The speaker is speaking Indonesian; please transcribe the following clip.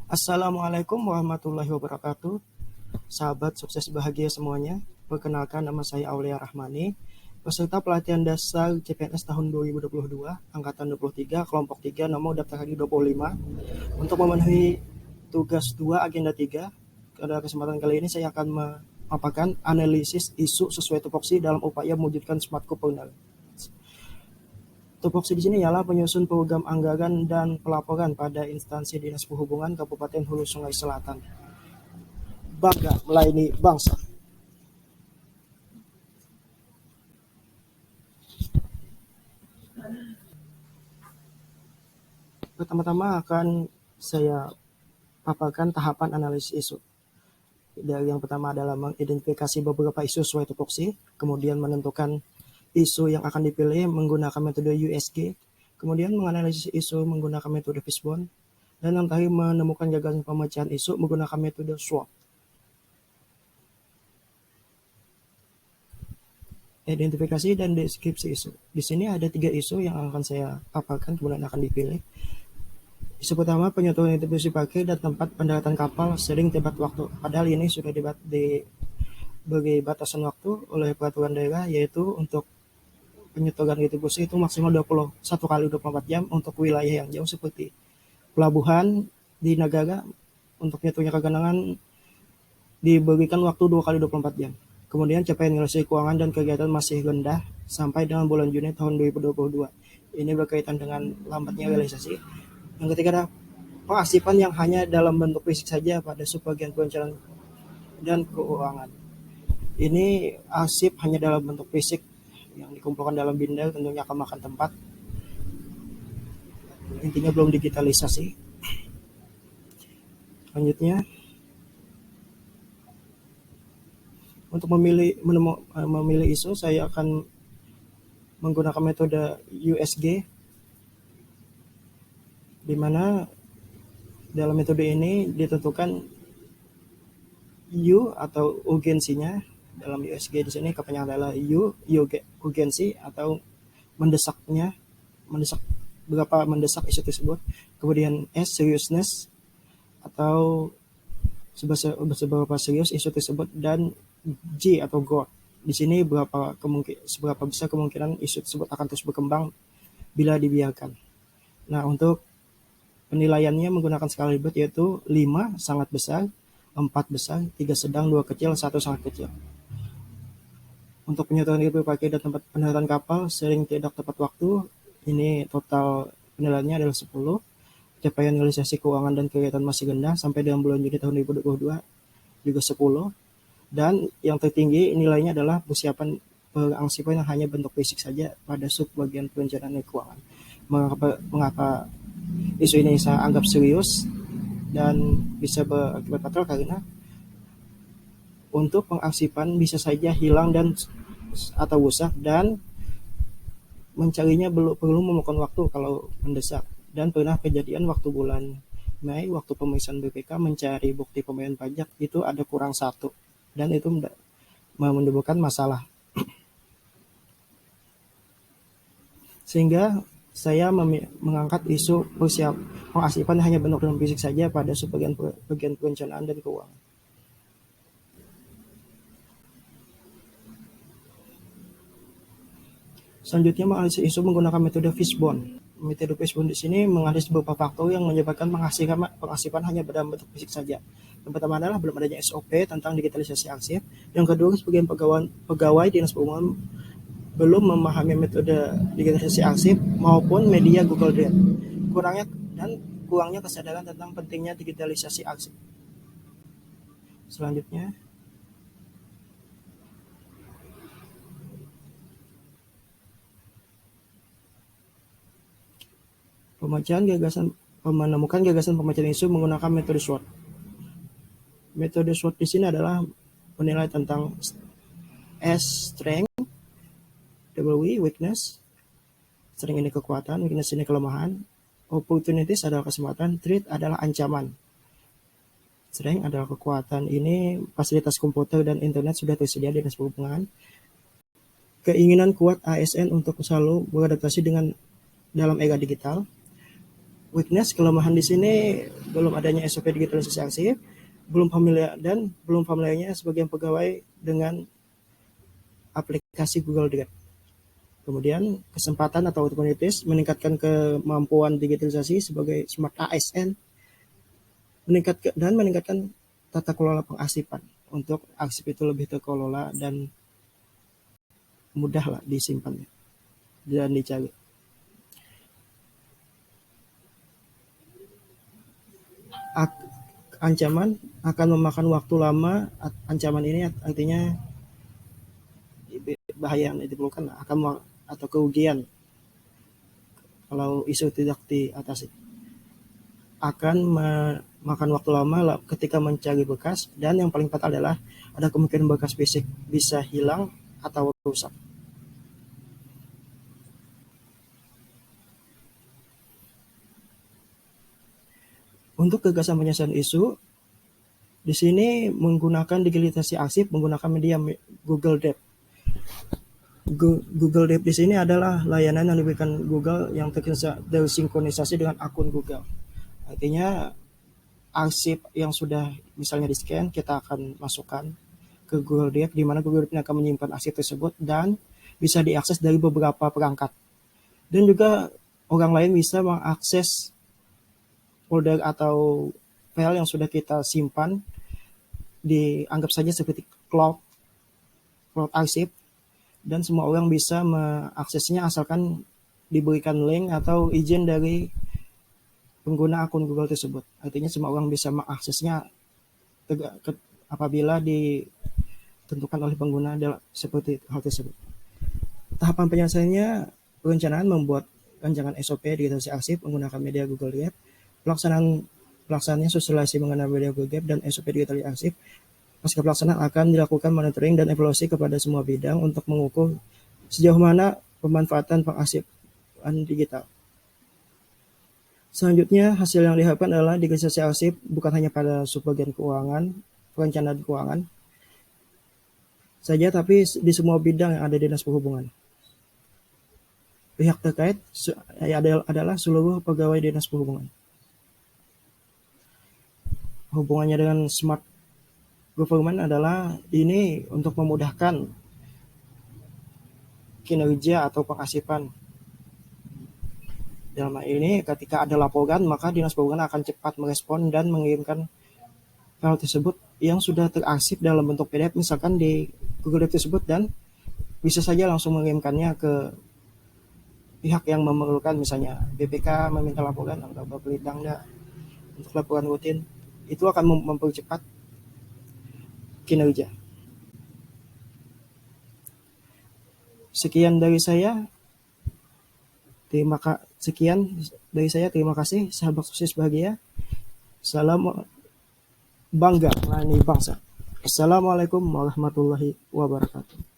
Assalamualaikum warahmatullahi wabarakatuh. Sahabat sukses bahagia semuanya. Perkenalkan, nama saya Aulia Rahmani, peserta pelatihan dasar CPNS tahun 2022, angkatan 23, kelompok 3, nomor daftar hadir 25, untuk memenuhi tugas 2 agenda 3. Pada kesempatan kali ini saya akan memaparkan analisis isu sesuai tupoksi dalam upaya mewujudkan smart Kupernal. Tupoksi di sini ialah penyusun program anggaran dan pelaporan pada instansi Dinas Perhubungan Kabupaten Hulu Sungai Selatan. Bangga melayani bangsa. Pertama-tama akan saya paparkan tahapan analisis isu. Dari yang pertama adalah mengidentifikasi beberapa isu sesuai tupoksi, kemudian menentukan isu yang akan dipilih menggunakan metode USG, kemudian menganalisis isu menggunakan metode Fishbone, dan yang terakhir menemukan gagasan pemecahan isu menggunakan metode SWOT. Identifikasi dan deskripsi isu. Di sini ada 3 isu yang akan saya paparkan, kemudian akan dipilih. Isu pertama, penyatuan distribusi parkir dan tempat pendaratan kapal sering tepat waktu. Padahal ini sudah diberi batasan waktu oleh peraturan daerah, yaitu untuk penyetoran distribusi itu maksimal 21 kali 24 jam untuk wilayah yang jauh seperti pelabuhan di negara. Untuk nyetornya ke genangan diberikan waktu 2 kali 24 jam. Kemudian capaian nilai keuangan dan kegiatan masih rendah sampai dengan bulan Juni tahun 2022. Ini berkaitan dengan lambatnya realisasi. Yang ketiga adalah pengasipan yang hanya dalam bentuk fisik saja pada subbagian perencanaan dan keuangan. Ini arsip hanya dalam bentuk fisik yang dikumpulkan dalam binder, tentunya akan makan tempat. Intinya belum digitalisasi. Selanjutnya, untuk memilih isu, saya akan menggunakan metode USG, di mana dalam metode ini ditentukan U atau urgensinya. Dalam USG di sini kepanjangan adalah U urgensi atau mendesak berapa mendesak isu tersebut. Kemudian S seriousness atau seberapa serius isu tersebut, dan G atau growth. Di sini seberapa besar kemungkinan isu tersebut akan terus berkembang bila dibiarkan. Nah, untuk penilaiannya menggunakan skala Likert, yaitu 5 sangat besar, 4 besar, 3 sedang, 2 kecil, 1 sangat kecil. Untuk penyetoran distribusi parkir dan tempat pendaratan kapal sering tidak tepat waktu, ini total penilaiannya adalah 10. Capaian realisasi keuangan dan kegiatan masih rendah sampai dengan bulan Juni tahun 2022 juga 10. Dan yang tertinggi nilainya adalah persiapan pengangsipan yang hanya bentuk fisik saja pada subbagian perencanaan dan keuangan. Mengapa isu ini saya anggap serius dan bisa berakibat fatal? Karena untuk pengangsipan bisa saja hilang atau rusak, dan mencarinya perlu memakan waktu kalau mendesak. Dan pernah kejadian waktu bulan Mei, waktu pemeriksaan BPK mencari bukti pembayaran pajak, itu ada kurang 1, dan itu menimbulkan masalah. Sehingga saya mengangkat isu pengasipan hanya bentuk dalam fisik saja pada bagian perencanaan dan keuangan. Selanjutnya, menganalisis isu menggunakan metode Fishbone. Metode Fishbone di sini menganalisis beberapa faktor yang menyebabkan pengasipan hanya dalam bentuk fisik saja. Yang pertama adalah belum adanya SOP tentang digitalisasi arsip. Yang kedua, sebagian pegawai Dinas Perhubungan belum memahami metode digitalisasi arsip maupun media Google Drive. Kurangnya kesadaran tentang pentingnya digitalisasi arsip. Selanjutnya, menemukan gagasan pemecahan isu menggunakan metode SWOT. Metode SWOT di sini adalah menilai tentang S strength, W weakness, strength ini kekuatan, weakness ini kelemahan, opportunities adalah kesempatan, threat adalah ancaman. Strength adalah kekuatan, ini fasilitas komputer dan internet sudah tersedia di Dinas Perhubungan. Keinginan kuat ASN untuk selalu beradaptasi dalam era digital. Weakness, kelemahan di sini belum adanya SOP digitalisasi arsip, belum familiarnya sebagian pegawai dengan aplikasi Google Drive. Kemudian kesempatan atau opportunities meningkatkan kemampuan digitalisasi sebagai smart ASN, meningkatkan tata kelola pengarsipan untuk arsip itu lebih terkelola dan mudah lah disimpannya dan dicari. Ancaman akan memakan waktu lama. Ancaman ini artinya bahaya yang ditimbulkan akan atau kerugian kalau isu tidak diatasi. Akan memakan waktu lama ketika mencari bekas, dan yang paling fatal adalah ada kemungkinan bekas fisik bisa hilang atau rusak. Untuk gagasan penyelesaian isu, di sini menggunakan digitalisasi arsip menggunakan media Google Drive. Google Drive di sini adalah layanan yang diberikan Google yang tersinkronisasi dengan akun Google. Artinya arsip yang sudah misalnya di-scan, kita akan masukkan ke Google Drive, di mana Google Drive akan menyimpan arsip tersebut dan bisa diakses dari beberapa perangkat. Dan juga orang lain bisa mengakses folder atau file yang sudah kita simpan, dianggap saja seperti cloud arsip, dan semua orang bisa mengaksesnya asalkan diberikan link atau izin dari pengguna akun Google tersebut. Artinya semua orang bisa mengaksesnya apabila ditentukan oleh pengguna seperti hal tersebut. Tahapan penyelesaiannya, perencanaan membuat rancangan SOP digitalisasi arsip menggunakan media Google Drive, pelaksanaannya sosialisasi mengenai media Google Drive dan SOP digitalisasi arsip. Pasca pelaksanaan akan dilakukan monitoring dan evaluasi kepada semua bidang untuk mengukur sejauh mana pemanfaatan pengarsipan digital. Selanjutnya, hasil yang diharapkan adalah digitalisasi arsip bukan hanya pada subbagian keuangan, perencanaan keuangan saja, tapi di semua bidang yang ada di Dinas Perhubungan. Pihak terkait adalah seluruh pegawai Dinas Perhubungan. Hubungannya dengan smart government adalah ini untuk memudahkan kinerja atau pengarsipan. Dalam hal ini, ketika ada laporan, maka Dinas Perhubungan akan cepat merespon dan mengirimkan file tersebut yang sudah terarsip dalam bentuk PDF misalkan di Google Drive tersebut, dan bisa saja langsung mengirimkannya ke pihak yang memerlukan, misalnya BPK meminta laporan atau Bapelitbangda untuk laporan rutin. Itu akan mempercepat kinerja. Sekian dari saya. Terima kasih. Sahabat sukses bahagia. Salam bangga melayani bangsa. Assalamualaikum warahmatullahi wabarakatuh.